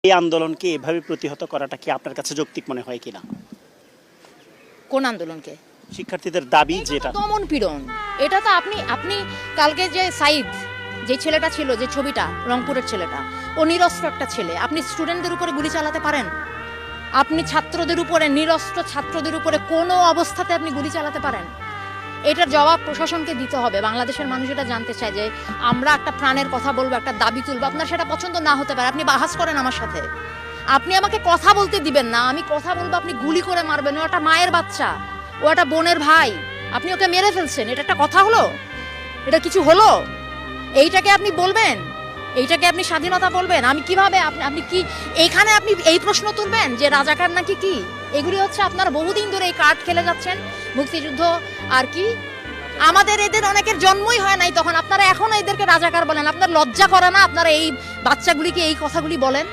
এই আন্দোলনকে এভাবে প্রতিহত করাটা কি আপনার কাছে যৌক্তিক মনে হয় কিনা? কোন আন্দোলনকে? শিক্ষার্থীদের দাবি যেটা দমন পীড়ন, এটা তো আপনি কালকে যে সাইদ যে ছেলেটা ছিল, যে ছবিটা, রংপুরের ছেলেটা, ও নিরস্ত্র একটা ছেলে। আপনি স্টুডেন্টদের উপরে গুলি চালাতে পারেন? আপনি ছাত্রদের উপরে, নিরস্ত্র ছাত্রদের উপরে কোনো অবস্থাতে আপনি গুলি চালাতে পারেন? এটার জবাব প্রশাসনকে দিতে হবে। বাংলাদেশের মানুষ এটা জানতে চায় যে আমরা একটা প্রাণের কথা বলবো, একটা দাবি তুলবো, আপনার সেটা পছন্দ না হতে পারে, আপনি বাহাস করেন আমার সাথে, আপনি আমাকে কথা বলতে দিবেন না, আমি কথা বলবো, আপনি গুলি করে মারবেন। ও একটা মায়ের বাচ্চা, ও একটা বোনের ভাই, আপনি ওকে মেরে ফেলছেন, এটা একটা কথা হলো? এটা কিছু হলো? এইটাকে আপনি বলবেন? এইটাকে আপনি স্বাধীনতা বলবেন? আমি কিভাবে আপনি কি এইখানে আপনি এই প্রশ্ন তুলবেন যে রাজাকার নাকি কি? এগুলি হচ্ছে আপনারা বহুদিন ধরে এই কার্ড খেলে যাচ্ছেন, মুক্তিযুদ্ধ আর কি। আমাদের এদের অনেকের জন্মই হয় নাই তখন, আপনারা এখনো এদেরকে রাজাকার বলেন। আপনার লজ্জা করে না? আপনারা এই বাচ্চাগুলিকে এই কথাগুলি বলেন?